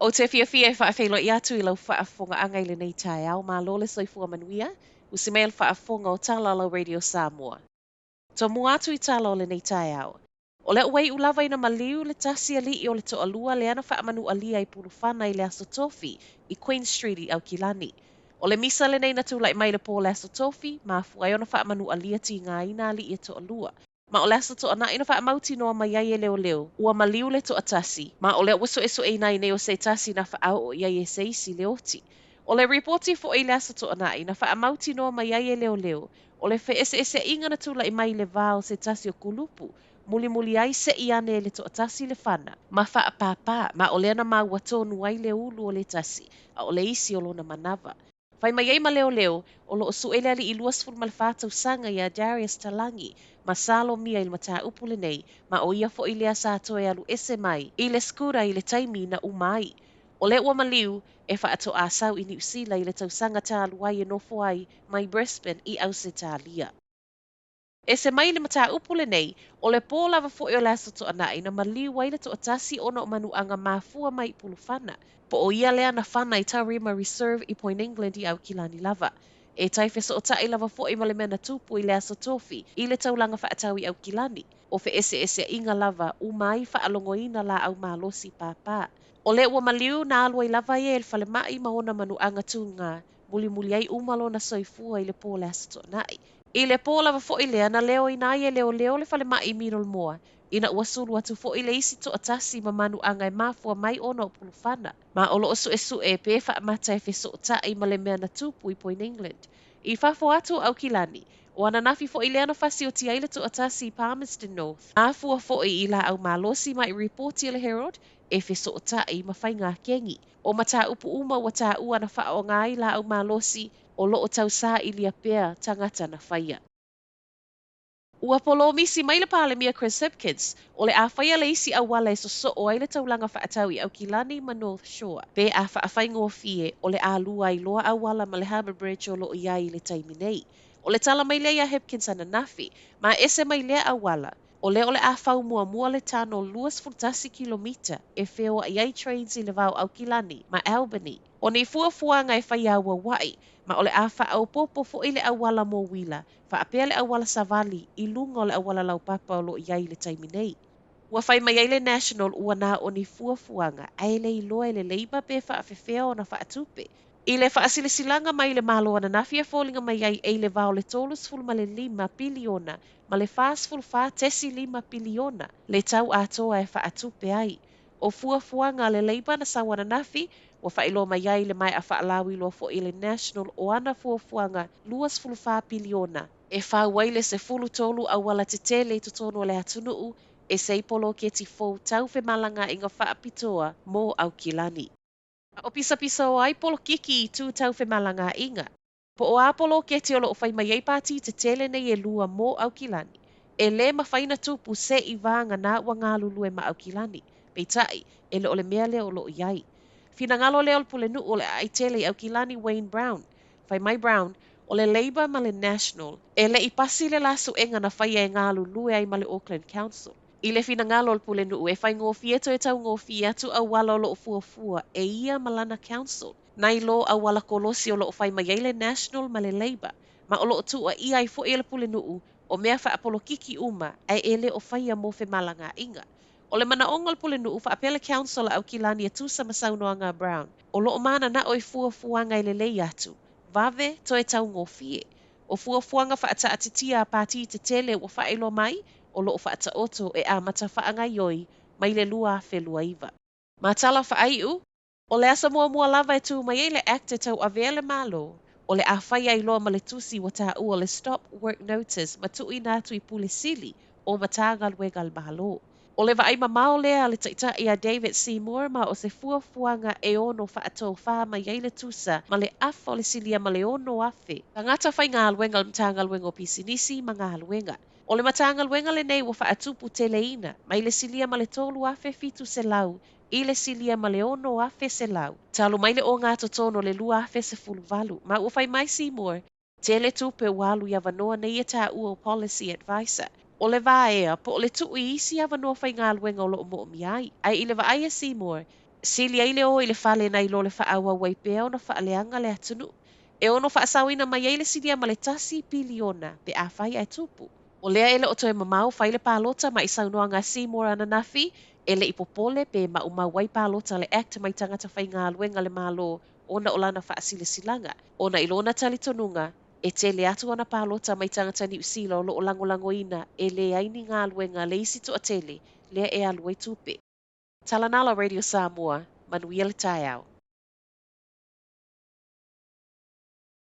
O te fia e whaawhelo i atu I lau whaafonga angai le nei tae au mā lole soifua manuia, usi mea whaafonga o Tālala Radio Samoa. Tō mua atu I tālo le nei tae au. O le uwei ulava ina maliu le tasi ali I o le to alua le ana whaamanu alia I pulu whana I le aso tofi I Queen Street I Aukilani. O le misa le nei na tūlai mai le pō le aso tofi, ma fuai ona whaamanu alia ti ngā ina ali I to alua. Ma o le asa to ana ina whaamauti noa mai ai e leo leo, ua maliu le to atasi. Ma o le waso eso e nai nei o se tasi na whaau o iai e se isi le oti. O le reporti fo i le asa to ana ina whaamauti noa mai ai e leo leo, o le fe ese inga na tūlai mai le vāo se tasi o kulupu, muli ai se I ane le to atasi le whana. Ma wha pāpā, ma o le ana ma watonu ai le ulu o le tasi, a o le isi o lona manava. Whai mai ei ma leo leo, o lo o suele ali I luas ful malwhātau sanga I a Darius Talangi, ma salo mia I mata upule nei, ma o ia fo I lea sa toe alu ese mai, I le skura I le taimi na umai. O le ua maliu, e wha ato a sau I New Zealand I le tausanga tā aluai e nofo ai, mai Brisbane I Ause Tālia. E se mai le mata upule nei, o le pō lava fo I o le aso to anai na maliu waile to atasi ono o manu anga mafua mai pulu whana. Po o ia lea na whana I Taurima Reserve I Point England I Aukilani lava. E taife so o tai lava fo I male mena tupu I le aso tofi, I le taulanga whaatau I Aukilani. O fe ese inga lava, umai whaalongoina la au malosi pāpā. O le ua maliu na alua I lava e le whale mai maona manu anga tūngā, muli ai umalo na soifua I le pō le aso to anai. I le pō lava fo I lea na leo I nai e leo le whale mai minol moa. Ina ua sulu atu fo I le isi to atasi ma manu anga e mafua mai ona o pulu whana. Ma o lo osu e pe wha mata e so o tai ma le mea na tupu I Point England. I whafo atu Aukilani, o ana nafi fo I lea na whasi o tiaila to atasi I Palmerston North. Afua fo I la au malosi mai reporti le Herald, e so o tai ma whai ngā kengi. O mata upu uma wa tā ua na wha o ngai la au malosi, o lo o tau sā I lia pea tangata na whaia. Ua polo misi mai le pāle mia Chris Hipkins, o le a whaia le isi awala e so o ai le taulanga whaatau I Aukilani ma North Shore. Pe a whaawhai ngō fie o le a lua I loa awala ma le Harbour Bridge o lo iai le taimi nei. O le tala mai lea Hipkins ana nafi, ma ese mai lea awala. O le a whau mua le tano luas fultasi kilomita e wheo a iai trains I le vau Aukilani ma Albany. O nei fuafuanga e whai aua wai, ma o le a whaau popo fo I le awala mō wila, wha apea le awala savali I lunga o le awala lau papa o lo iai le taimi nei. Ua whai mai ai le National ua nā o ni fuafuanga, ai le iloa le leiba pe wha awhewhea o na wha atupe. I le whaasilisilanga mai le malo ana nafia fōlinga mai ai e le vau le tolus ful ma le 5 piliona, ma le fast ful fa tesi 5 piliona, le tau atoa e wha atupe ai. O fuafuanga le leiba na sawana nafi, ua whailo mai ai le mai a whaalawi loa fo I le National o ana fuafuanga luas ful fa piliona. E whauaile se fulu tolu au wala te tele to tono le atunuu, e seipolo ke ti fōu tau fe malanga inga whaapitoa mō Aukilani. O pisa o ai polo kiki I tū tau fe malanga inga. Po o apolo ke te olo o whai mai ei pāti te tele nei e lua mō Aukilani. E le ma whaina tupu se I vanga nā ua ngā lulu e ma Aukilani. Pei tai, e le ole mea le o lo iai. Fina ngalo le olpule nu o le ai tele Aukilani Wayne Brown. Whai mai Brown, o le Labour ma le National, e le I pasi le lasu enga na whai e ngā lulu e ai ma le Auckland Council. I le fina ngalo o pule nuu e whai ngōwhia to e tau ngōwhia atu au wala o loo fuafua e ia Malana Council. Nai lo au wala kolosi o loo whai mai le National ma le Labour. Ma o loo tua ia I fo e le pule nuu o mea wha apolo kiki uma ai ele o whaia mo fe malanga inga. O le mana ongal pule nuu wha apele Council au kilani e tusa masaunoanga Brown. O loo mana na o I fuafuanga I le lei atu. Vave to e tau ngōwhie. O fuafuanga wha ata atitia a pāti te tele o wha ilo mai, o loo whaata oto e a mata whaanga ioi mai le lua whelua iwa. Ma tala whaaiu, o le asa mua lava e tū mai e le acte tau avele malo, o le a whaia I loa ma le tusi wa tā ua le stop work notice ma tui nātu I pule sili o matāgal wegal malo. O le vai mao lea le taita I a David Seymour ma o se fuafuanga e ono whaatou wha mai ei le tusa ma le afo le silia ma le ono afe. Tangata whai ngā alwenga le mtanga alwenga o pisinisi ma ngā alwenga. O le matanga luenga le nei wa whaatupu teleina, mai le silia ma le tolu afe fitu se lau, I le silia ma le ono afe se lau. Talu mai le o ngā totono le lua afe se fulu valu, ma ua whai mai Seymour, tele tupe walu ia vanoa nei e tā ua o policy advisor. O le vaea, po o le tuu I isi ia vanoa whai ngā luenga o lo mo miai. Ai I le vaaya Seymour, Sili ai leo i le fale nai lo le whaawa wai pea o na whaaleanga le atunu. E ono whaasawina mai ai le sidia ma le tasi piliona pe a whai ai tupu. O lea ele o toe mamau whai le pālota ma i saunoa ngā Seymour ananafi, ele i popole pe ma umau wai pālota le act mai tangata whai ngā luenga le mālo ona o lana whaasile silanga. Ona ilona tali tonunga, e te le atu ana pālota mai tangata ni usila o lo o langolango ina e le aini ngā luenga le isi tu a tele, lea e aluai tupe. Talanala Radio Samoa, manuia le tai au.